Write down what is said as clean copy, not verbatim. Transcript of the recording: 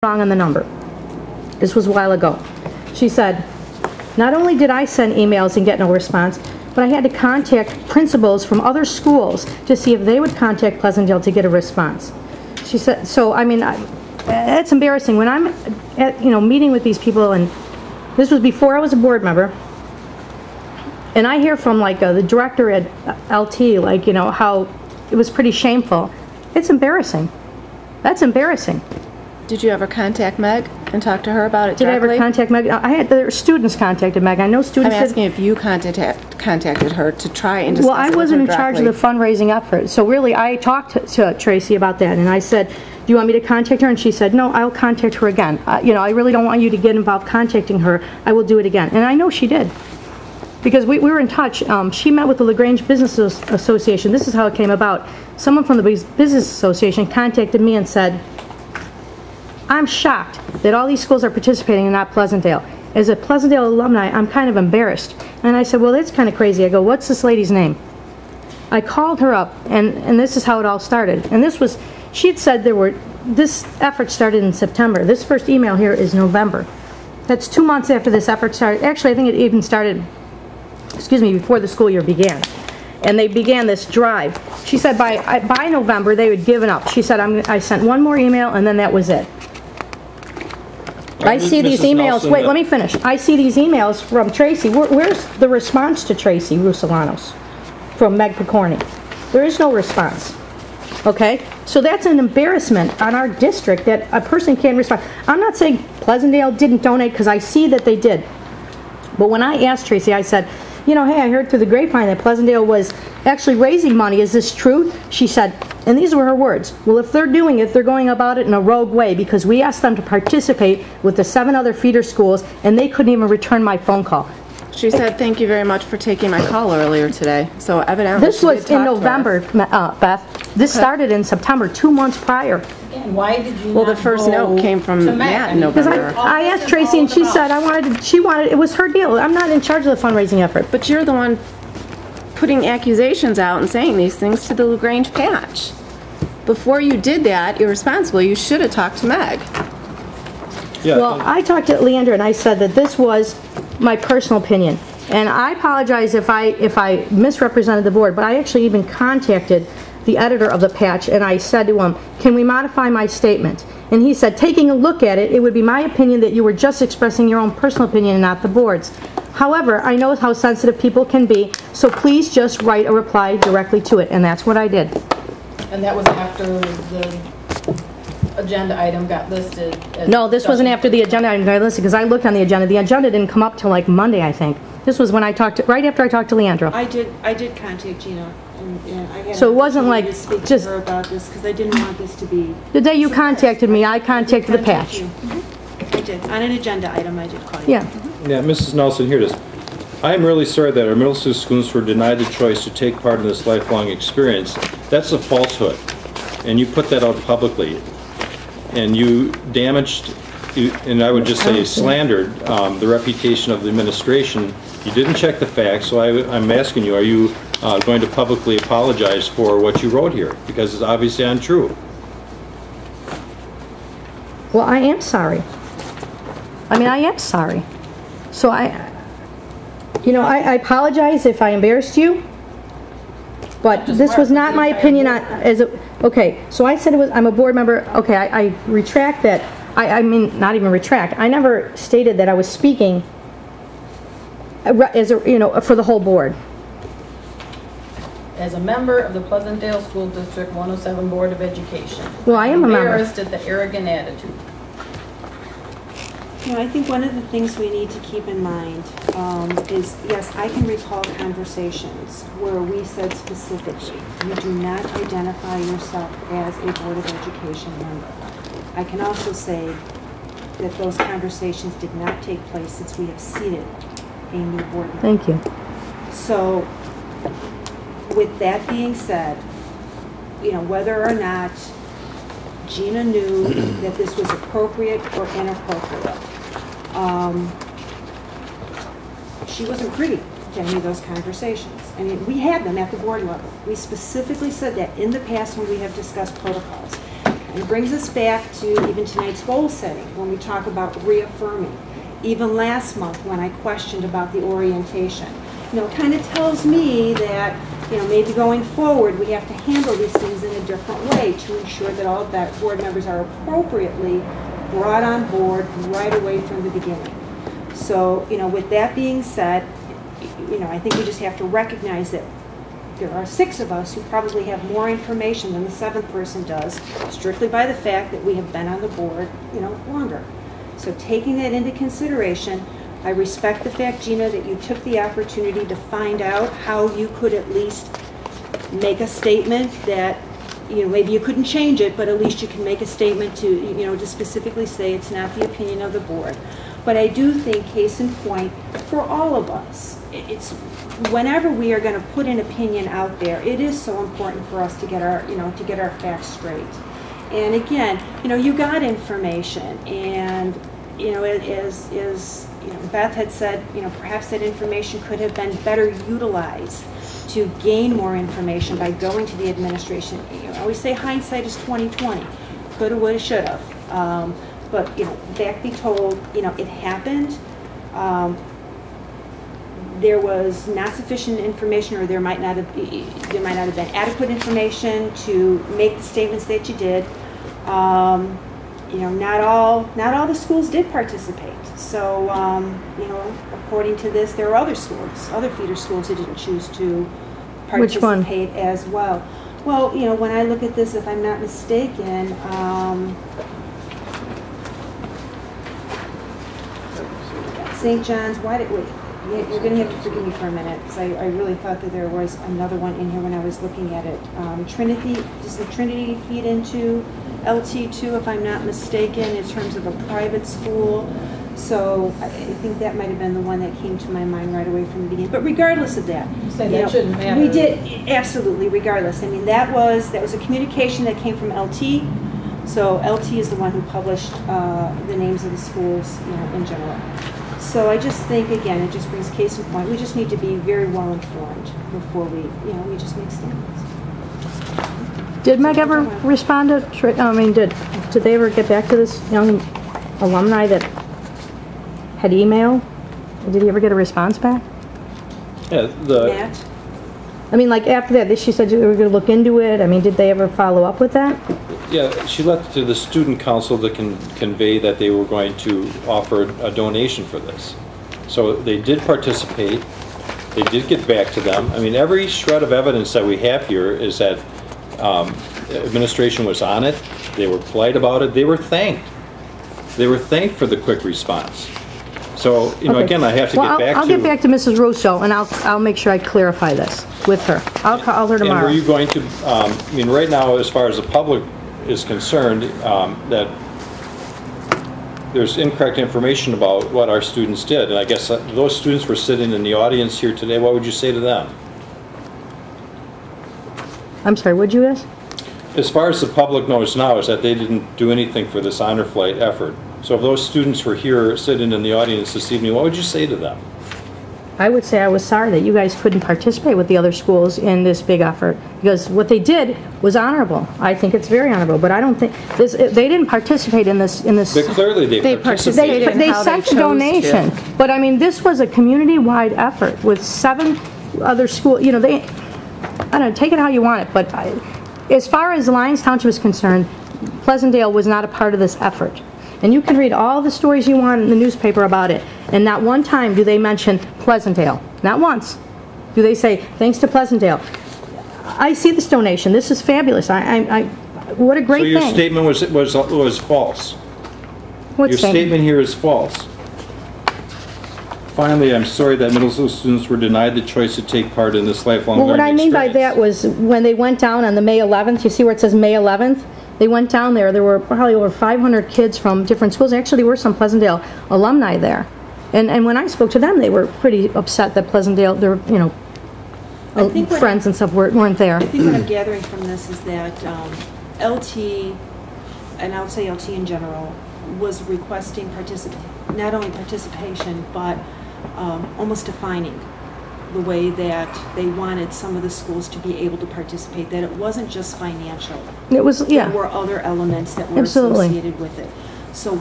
wrong on the number. This was a while ago. She said, not only did I send emails and get no response, but I had to contact principals from other schools to see if they would contact Pleasantdale to get a response. She said, so I mean, it's embarrassing when I'm at, meeting with these people, and this was before I was a board member, and I hear from the director at LT, how it was pretty shameful. It's embarrassing. That's embarrassing. Did you ever contact Meg and talk to her about it directly? Did I ever contact Meg? The students contacted Meg. I know students. I'm asking if you contacted her to try and discuss. Well, I wasn't in charge of the fundraising effort, so really I talked to Tracy about that, and I said, do you want me to contact her? And she said, no, I'll contact her again. I really don't want you to get involved contacting her. I will do it again. And I know she did, because we were in touch. She met with the LaGrange Business Association. This is how it came about. Someone from the Business Association contacted me and said, I'm shocked that all these schools are participating and not Pleasantdale. As a Pleasantdale alumni, I'm kind of embarrassed. And I said, well, that's kind of crazy. I go, what's this lady's name? I called her up, and this is how it all started. And she had said this effort started in September. This first email here is November. That's 2 months after this effort started. Actually, I think it even started, before the school year began. And they began this drive. She said by November, they had given up. She said, I sent one more email, and then that was it. I see these emails. Wait, let me finish. I see these emails from Tracy. Where's the response to Tracy Rusolanos from Meg Picorni? There is no response. Okay? So that's an embarrassment on our district that a person can't respond. I'm not saying Pleasantdale didn't donate, because I see that they did. But when I asked Tracy, I said, hey, I heard through the grapevine that Pleasantdale was actually raising money. Is this true? She said, and these were her words, well, if they're doing it, they're going about it in a rogue way, because we asked them to participate with the 7 other feeder schools, and they couldn't even return my phone call. She said, thank you very much for taking my call earlier today. So evidently this was in November, Beth. This started in September, 2 months prior. And why did you Well, the first note came from Matt in November. I asked Tracy, and she said it was her deal. I'm not in charge of the fundraising effort. But you're the one putting accusations out and saying these things to the LaGrange patch. Before you did that, irresponsible, you should have talked to Meg. Yeah, well, I talked to Leandra, and I said that this was my personal opinion. And I apologize if I misrepresented the board, but I actually even contacted the editor of the patch, and I said to him, can we modify my statement? And he said, taking a look at it, it would be my opinion that you were just expressing your own personal opinion and not the board's. However, I know how sensitive people can be, so please just write a reply directly to it, and that's what I did. And that was after the agenda item got listed? No, this wasn't after the agenda item got listed, because I looked on the agenda. The agenda didn't come up till Monday, I think. This was when right after I talked to Leandra. I did contact Gina. And I had so it wasn't to speak to her about this, because I didn't want this to be... The day you contacted me, I contacted the patch. I did. On an agenda item, I did call you. Yeah. Yeah, Mrs. Nelson, here it is. I am really sorry that our middle school students were denied the choice to take part in this lifelong experience. That's a falsehood, and you put that out publicly. And you damaged, and I would just say slandered, the reputation of the administration. You didn't check the facts, so I'm asking you, are you going to publicly apologize for what you wrote here? Because it's obviously untrue. Well, I am sorry. I am sorry. So I apologize if I embarrassed you, but this was not my opinion okay, so I said I'm a board member. Okay, I retract that. I mean, not even retract. I never stated that I was speaking as for the whole board. As a member of the Pleasantdale School District 107 Board of Education. Well, I am a member. Embarrassed at the arrogant attitude. I think one of the things we need to keep in mind is, yes, I can recall conversations where we said specifically, you do not identify yourself as a Board of Education member. I can also say that those conversations did not take place since we have seated a new board member. Thank you. So, with that being said, whether or not Gina knew that this was appropriate or inappropriate, she wasn't privy to any of those conversations. I mean, we had them at the board level. We specifically said that in the past when we have discussed protocols. And it brings us back to even tonight's goal setting, when we talk about reaffirming. Even last month, when I questioned about the orientation. It kind of tells me that, maybe going forward, we have to handle these things in a different way to ensure that all of that board members are appropriately brought on board right away from the beginning. So, with that being said, I think we just have to recognize that there are 6 of us who probably have more information than the 7th person does, strictly by the fact that we have been on the board, longer. So taking that into consideration, I respect the fact, Gina, that you took the opportunity to find out how you could at least make a statement that, maybe you couldn't change it, but at least you can make a statement to, to specifically say it's not the opinion of the board. But I do think, case in point, for all of us, it's whenever we are going to put an opinion out there, it is so important for us to get our, to get our facts straight. And again, you got information, and as Beth had said, perhaps that information could have been better utilized to gain more information by going to the administration. I always say hindsight is 20/20. Coulda, woulda, shoulda. But fact be told, it happened. There was not sufficient information, or there might not have been adequate information to make the statements that you did. Not all the schools did participate. So, according to this, there are other schools, other feeder schools who didn't choose to participate as well. Well, when I look at this, if I'm not mistaken, St. John's, you're going to have to forgive me for a minute, because I really thought that there was another one in here when I was looking at it. Trinity, does the Trinity feed into LT2, if I'm not mistaken, in terms of a private school? So I think that might have been the one that came to my mind right away from the beginning. But regardless of that, that shouldn't matter. We did, absolutely, regardless. I mean, that was a communication that came from LT. So LT is the one who published the names of the schools, in general. So I just think, again, it just brings case in point. We just need to be very well informed before we just make statements. Did Meg ever respond to, did they ever get back to this young alumni that had emailed? Did he ever get a response back? Yeah, Matt? After that, she said they were going to look into it. Did they ever follow up with that? Yeah, she left it to the student council to convey that they were going to offer a donation for this. So they did participate. They did get back to them. Every shred of evidence that we have here is that administration was on it. They were polite about it. They were thanked. They were thanked for the quick response. So, Okay. again, I have to get back to... I'll get back to Mrs. Russo, and I'll make sure I clarify this with her. I'll call her tomorrow. And were you going to, right now, as far as the public is concerned, that there's incorrect information about what our students did, and I guess those students were sitting in the audience here today. What would you say to them? I'm sorry, what'd you ask? As far as the public knows now, is that they didn't do anything for this honor flight effort. So if those students were here sitting in the audience this evening, what would you say to them? I would say I was sorry that you guys couldn't participate with the other schools in this big effort, because what they did was honorable. I think it's very honorable, but I don't think they didn't participate in this. But clearly they participated. They sent the donation, but this was a community-wide effort with 7 other schools. I don't know, take it how you want it, but as far as Lyons Township is concerned, Pleasantdale was not a part of this effort. And you can read all the stories you want in the newspaper about it, and not one time do they mention Pleasantdale. Not once do they say, thanks to Pleasantdale. I see this donation. This is fabulous. What a great thing. So your statement was false. What your statement here is false. Finally, I'm sorry that middle school students were denied the choice to take part in this lifelong learning what I mean by experience. that was when they went down on the May 11th, you see where it says May 11th? They went down there were probably over 500 kids from different schools. Actually, there were some Pleasantdale alumni there. And when I spoke to them, they were pretty upset that Pleasantdale, their friends and stuff weren't there. I think what I'm gathering from this is that LT, and I would say LT in general, was requesting not only participation, but almost defining the way that they wanted some of the schools to be able to participate, that it wasn't just financial. It was, There yeah. were other elements that were Absolutely. associated with it. So